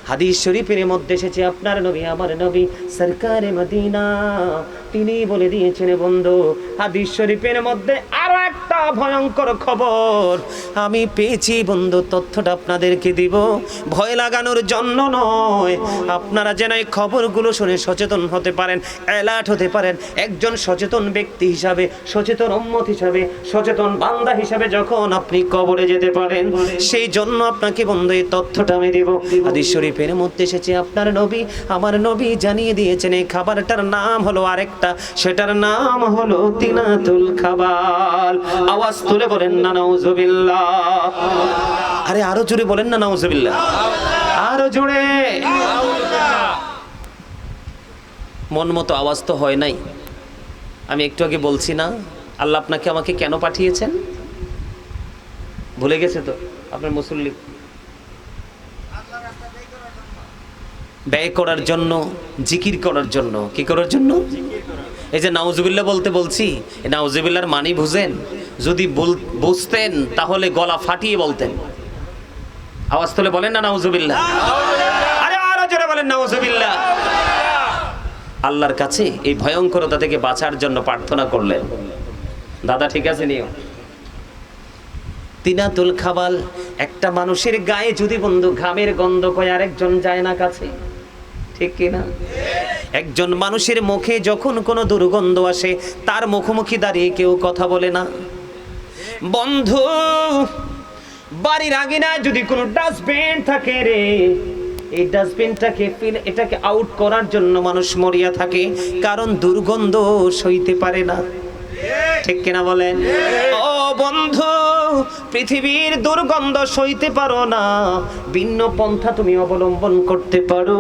হাদিস শরীফের মধ্যে এসেছে আপনার নবী আমার নবী সরকারে মদিনা তিনি বলে দিয়েছেন বন্ধু, হাদিস শরীফের মধ্যে আরো একটা ভয়ঙ্কর খবর আমি পেয়েছি বন্ধু, তথ্যটা আপনাদেরকে দিব, ভয় লাগানোর জন্য নয়, আপনারা যেন এই খবরগুলো শুনে সচেতন হতে পারেন, অ্যালার্ট হতে পারেন। একজন সচেতন ব্যক্তি হিসাবে, সচেতন উম্মত হিসাবে, সচেতন বান্দা হিসাবে যখন আপনি কবরে যেতে পারেন, সেই জন্য আপনাকে বন্ধু এই তথ্যটা আমি দেব। হাদিস শরীফের মধ্যে এসেছে আপনার নবী আমার নবী জানিয়ে দিয়েছেন এই খাবারটার নাম হলো আরেকটা, সেটার নাম হলো তিনাতুল খাবাল। আওয়াজ তুলে বলেন না নাউজুবিল্লাহ। আরে আরো জোরে বলেন না নাউজুবিল্লাহ, আরো জোরে। মন মতো আওয়াজ তো হয় নাই। আমি একটু আগে বলছি না আল্লাহ আপনাকে আমাকে কেন পাঠিয়েছেন, ভুলে গেছে তো আপনার মুসল্লি? ব্যয় করার জন্য, জিকির করার জন্য। কি করার জন্য? এই যে নাউজুবিল্লাহ বলতে বলছি, এই নাউজুবিল্লাহর মানি বুঝেন? যদি বুঝতেন তাহলে গলা ফাটিয়ে বলতেন। আওয়াজ তুলে বলেন না নাউজুবিল্লাহ। আরে আরো জোরে বলেন নাউজুবিল্লাহ। আল্লাহর কাছে এই ভয়ঙ্করতা থেকে বাঁচার জন্য প্রার্থনা করলেন। দাদা ঠিক আছে নিও। তিনাতুল খাবাল, একটা মানুষের গায়ে যদি বন্ধু ঘামের গন্ধ কয় আরেকজন যায় না কাছে, ঠিক কিনা? একজন মানুষের মুখে যখন কোনো দুর্গন্ধ আসে তার মুখোমুখি দাঁড়িয়ে কেউ কথা বলে না। বন্ধু বাড়ির আঙিনায় যদি কোনো ডাস্টবিন থাকে রে, এই ডাস্টবিনটাকে এটাকে আউট করার জন্য মানুষ মরিয়া থাকে, কারণ দুর্গন্ধ সইতে পারে না, ঠিক কিনা বলেন? ও বন্ধু পৃথিবীর দুর্গন্ধ সইতে পারো না, ভিন্ন পন্থা তুমি অবলম্বন করতে পারো।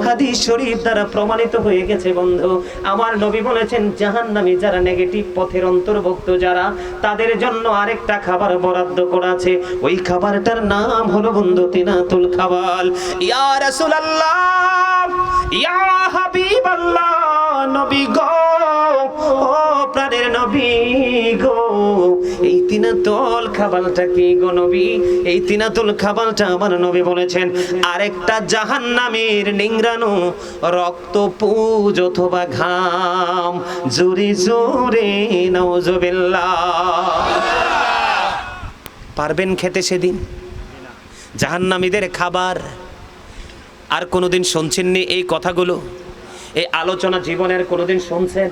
হাদিস শরীফ দ্বারা প্রমাণিত হয়ে গেছে বন্ধু। আমার নবী বলেছেন জাহান্নামী যারা, নেগেটিভ পথের অন্তর্ভুক্ত যারা, তাদের জন্য আরেকটা খাবার বরাদ্দ করা আছে। ওই খাবারটার নাম হলো বন্ধু তিনাতুল খাবাল। ইয়া রাসূলুল্লাহ, ইয়া হাবিবাল্লাহ, নবী গো, ও প্রাণের নবী গো, এই তিনাতুল খাবালটা কি গো নবী? এই তিনাতুল খাবালটা আমার নবী বলেছেন আরেকটা জাহান্নামের নিংড়ানো রক্ত পুজ অথবা ঘাম। জোরে জোরে নাউজুবিল্লাহ। পারবেন খেতে সেদিন জাহান্নামীদের খাবার? আর কোনোদিন শুনছেননি এই কথাগুলো? এই আলোচনা জীবনের কোনোদিন শুনছেন?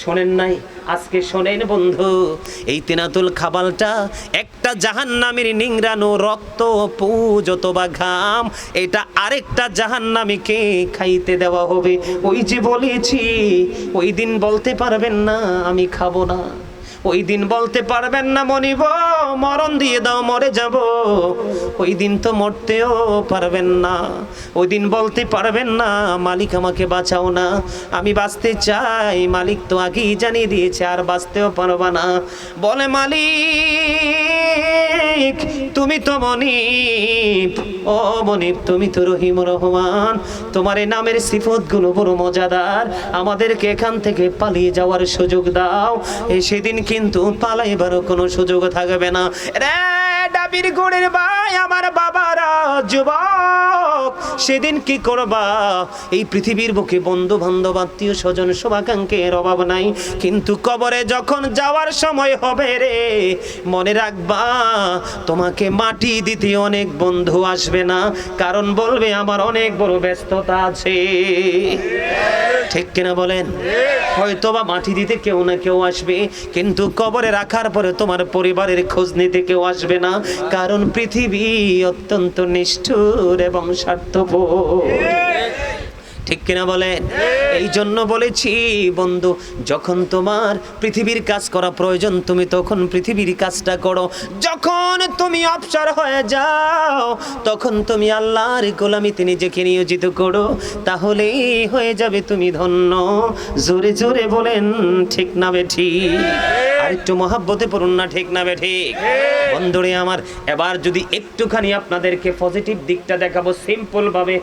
শোনেন নাই? আজকে শোনেন বন্ধু, এই তিনাতুল খাবালটা একটা জাহান্নামীর নিংড়ানো রক্ত পুজ অথবা ঘাম, এটা আরেকটা জাহান্নামীকে খাইতে দেওয়া হবে। ওই যে বলেছি, ওই দিন বলতে পারবেন না আমি খাবো না, ওই দিন বলতে পারবেন না মনিব মরণ দিয়ে দাও মরে যাব, ওই দিন তো মরতেও পারবেন না। ওই দিন বলতে পারবেন না মালিক আমাকে বাঁচাও না, আমি বাঁচতে চাই, মালিক তো আগেই জানিয়ে দিয়েছে আর বাঁচতেও পারবা না। বলে মালিক তুমি তো মনিব, ও মনিব তুমি তো রহিম রহমান, তোমার এই নামের সিফতগুলো বড় মজাদার, আমাদেরকে এখান থেকে পালিয়ে যাওয়ার সুযোগ দাও। সেদিন কিন্তু পালাইবারও কোনো সুযোগ থাকবে না রে ডাবির গোড়ের ভাই আমার বাবারা, যুবক সেদিন কি করবা? এই পৃথিবীর বুকে বন্ধু বান্ধব আত্মীয় স্বজন শুভাকাঙ্ক্ষের অভাব নাই, কিন্তু কবরে যখন যাওয়ার সময় হবে রে, মনে রাখবা তোমাকে মাটি দিতে অনেক বন্ধু আসবে না, কারণ বলবে আমার অনেক বড় ব্যস্ততা আছে, ঠিক কিনা বলেন? হয়তোবা মাটি দিতে কেউ না কেউ আসবে, কিন্তু কবরে রাখার পরে তোমার পরিবারের খোঁজ নিতে কেউ আসবে না, কারণ পৃথিবী অত্যন্ত নিষ্ঠুর এবং স্বার্থপর, ঠিক কিনা বলেন? এই জন্য বলেছি বন্ধু, যখন তোমার পৃথিবীর কাজ করা প্রয়োজন তুমি তখন পৃথিবীর কাজটা করো, যখন তুমি অবসর হয়ে যাও তখন তুমি আল্লাহর গোলামিতে নিজেকে নিয়োজিত করো, তাহলেই হয়ে যাবে তুমি ধন্য। জোরে জোরে বলেন ঠিক না বেঠিক? আর একটু মহাব্বতে পড়ুন না ঠিক না বেঠিক? বন্ধুরে আমার, এবার যদি একটুখানি আপনাদেরকে পজিটিভ দিকটা দেখাবো সিম্পল ভাবে,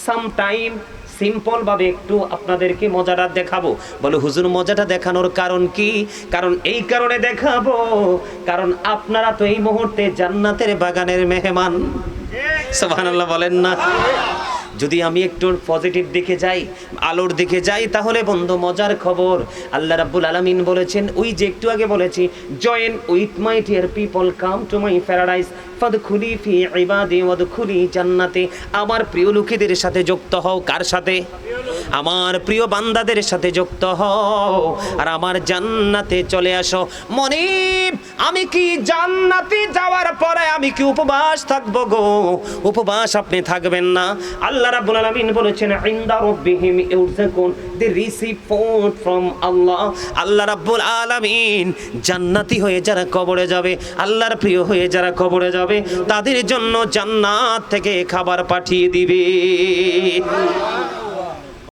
সামটাইম সিম্পল ভাবে একটু আপনাদেরকে মজাটা দেখাবো। বলে হুজুর মজাটা দেখানোর কারণ কি? কারণ এই কারণে দেখাবো, কারণ আপনারা তো এই মুহূর্তে জান্নাতের বাগানের মেহমান। সুবহানাল্লাহ বলেন না? যদি আমি একটু পজিটিভ দিকে যাই, আলোর দিকে যাই, তাহলে বন্ধু মজার খবর, আল্লাহ রাব্বুল আলামিন বলেছেন, ওই যে একটু আগে বলেছি, join with my dear people, come to my paradise ফাদখুলি ফি ইবাদি ওয়াদখুলি জান্নাতি। আমার প্রিয় লোকেদের সাথে যুক্ত হও। কার সাথে? আমার প্রিয় বান্দাদের সাথে যুক্ত হও আর আমার জান্নাতে চলে আসো। মনিব, আমি কি জান্নাতে যাওয়ার পরে আমি কি উপবাস থাকবো গো? উপবাস আপনি থাকবেন না। আল্লাহ রাব্বুল আলামিন বলেছেন, ইনদা রাব্বিহিম ইউরযাকুন, দে রিসিভ ফুড ফ্রম আল্লাহ। আল্লাহ রাব্বুল আলামিন জান্নাতি হয়ে যারা কবরে যাবে, আল্লাহর প্রিয় হয়ে যারা কবরে যাবে, তাদের জন্য জান্নাত থেকে খাবার পাঠিয়ে দিবে।